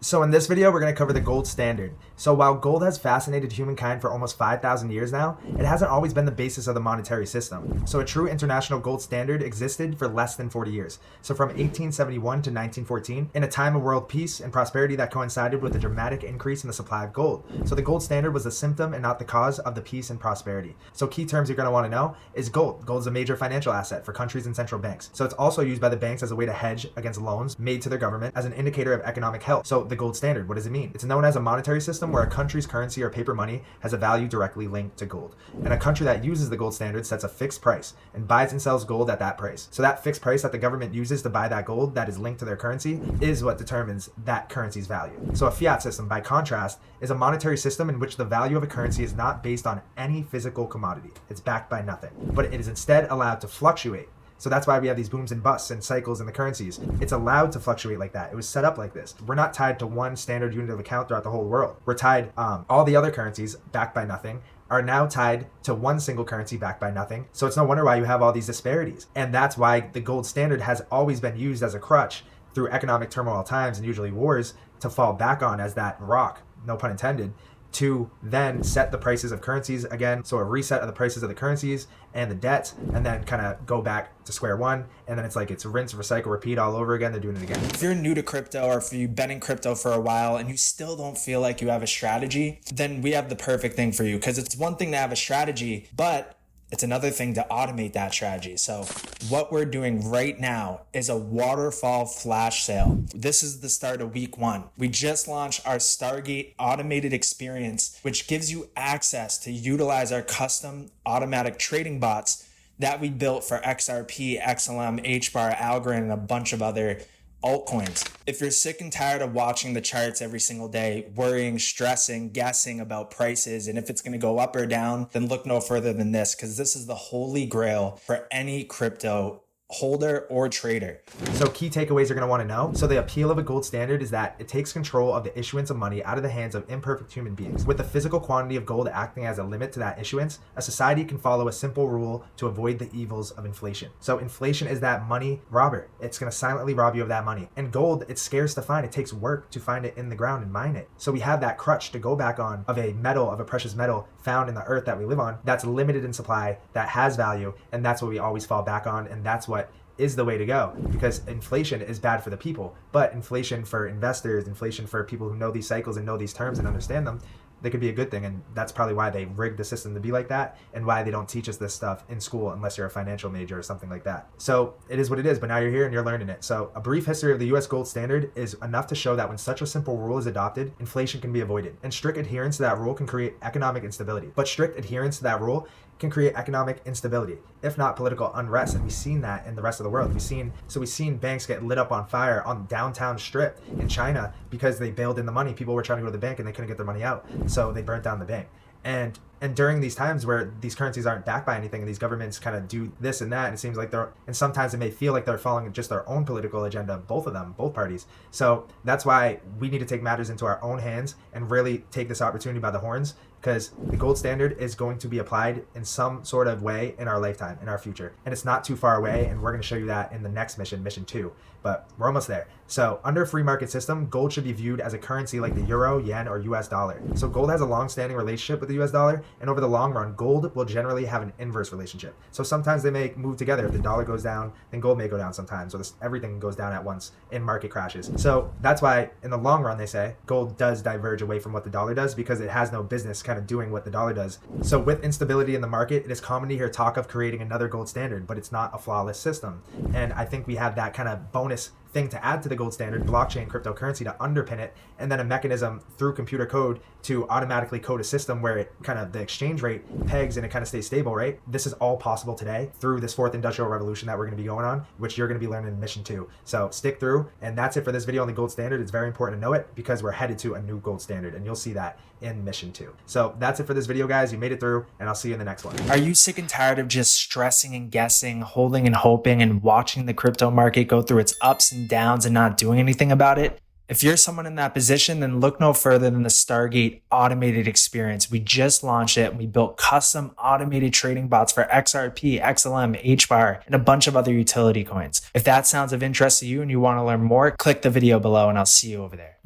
So in this video, we're going to cover the gold standard. So while gold has fascinated humankind for almost 5,000 years now, it hasn't always been the basis of the monetary system. So a true international gold standard existed for less than 40 years. So from 1871 to 1914, in a time of world peace and prosperity that coincided with a dramatic increase in the supply of gold. So the gold standard was the symptom and not the cause of the peace and prosperity. So key terms you're going to want to know is gold. Gold is a major financial asset for countries and central banks. So it's also used by the banks as a way to hedge against loans made to their government as an indicator of economic health. So the gold standard, what does it mean? It's known as a monetary system where a country's currency or paper money has a value directly linked to gold. And a country that uses the gold standard sets a fixed price and buys and sells gold at that price. So that fixed price that the government uses to buy that gold that is linked to their currency is what determines that currency's value. So a fiat system, by contrast, is a monetary system in which the value of a currency is not based on any physical commodity. It's backed by nothing, but it is instead allowed to fluctuate. So that's why we have these booms and busts and cycles in the currencies. It's allowed to fluctuate like that. It was set up like this. We're not tied to one standard unit of account throughout the whole world. We're tied, all the other currencies backed by nothing are now tied to one single currency backed by nothing. So it's no wonder why you have all these disparities. And that's why the gold standard has always been used as a crutch through economic turmoil times and usually wars to fall back on as that rock, no pun intended, to then set the prices of currencies again. So a reset of the prices of the currencies and the debts, and then kind of go back to square one. And then it's like it's rinse, recycle, repeat all over again. They're doing it again. If you're new to crypto or if you've been in crypto for a while and you still don't feel like you have a strategy, then we have the perfect thing for you, because it's one thing to have a strategy, but it's another thing to automate that strategy. So what we're doing right now is a waterfall flash sale. This is the start of week 1. We just launched our Stargate automated experience, which gives you access to utilize our custom automatic trading bots that we built for XRP, XLM, HBAR, Algorand, and a bunch of other altcoins. If you're sick and tired of watching the charts every single day, worrying, stressing, guessing about prices and if it's going to go up or down, then look no further than this, because this is the holy grail for any crypto holder or trader. So key takeaways you're going to want to know. So the appeal of a gold standard is that it takes control of the issuance of money out of the hands of imperfect human beings. With the physical quantity of gold acting as a limit to that issuance, a society can follow a simple rule to avoid the evils of inflation. So inflation is that money robber. It's going to silently rob you of that money. And gold, it's scarce to find. It takes work to find it in the ground and mine it. So we have that crutch to go back on of a metal, of a precious metal found in the earth that we live on, that's limited in supply, that has value, and that's what we always fall back on, and that's what is the way to go, because inflation is bad for the people, but inflation for investors, inflation for people who know these cycles and know these terms and understand them, they could be a good thing. And that's probably why they rigged the system to be like that, and why they don't teach us this stuff in school unless you're a financial major or something like that. So it is what it is, but now you're here and you're learning it. So a brief history of the US gold standard is enough to show that when such a simple rule is adopted, inflation can be avoided, and strict adherence to that rule can create economic instability. But strict adherence to that rule can create economic instability, if not political unrest. And we've seen that in the rest of the world. We've seen banks get lit up on fire on downtown strip in China because they bailed in the money. People were trying to go to the bank and they couldn't get their money out, so they burnt down the bank. And during these times where these currencies aren't backed by anything and these governments kind of do this and that, and it seems like and sometimes it may feel like they're following just their own political agenda, both of them, both parties. So that's why we need to take matters into our own hands and really take this opportunity by the horns, because the gold standard is going to be applied in some sort of way in our lifetime, in our future. And it's not too far away, and we're going to show you that in the next mission, mission 2. But we're almost there. So under a free market system, gold should be viewed as a currency like the euro, yen, or US dollar. So gold has a long-standing relationship with the US dollar, and over the long run, gold will generally have an inverse relationship. So sometimes they may move together. If the dollar goes down, then gold may go down sometimes. So everything goes down at once in market crashes. So that's why in the long run, they say gold does diverge away from what the dollar does, because it has no business kind of doing what the dollar does. So with instability in the market, it is common to hear talk of creating another gold standard, but it's not a flawless system. And I think we have that kind of bonus thing to add to the gold standard, blockchain cryptocurrency, to underpin it, and then a mechanism through computer code to automatically code a system where it kind of the exchange rate pegs and it kind of stays stable, right? This is all possible today through this 4th industrial revolution that we're going to be going on, which you're going to be learning in mission 2. So stick through, and that's it for this video on the gold standard. It's very important to know it because we're headed to a new gold standard, and you'll see that in mission 2. So that's it for this video, guys. You made it through, and I'll see you in the next one. Are you sick and tired of just stressing and guessing, holding and hoping, and watching the crypto market go through its ups and downs and not doing anything about it? If you're someone in that position, then look no further than the Stargate automated experience. We just launched it, and we built custom automated trading bots for XRP, XLM, HBAR, and a bunch of other utility coins. If that sounds of interest to you and you want to learn more, click the video below and I'll see you over there.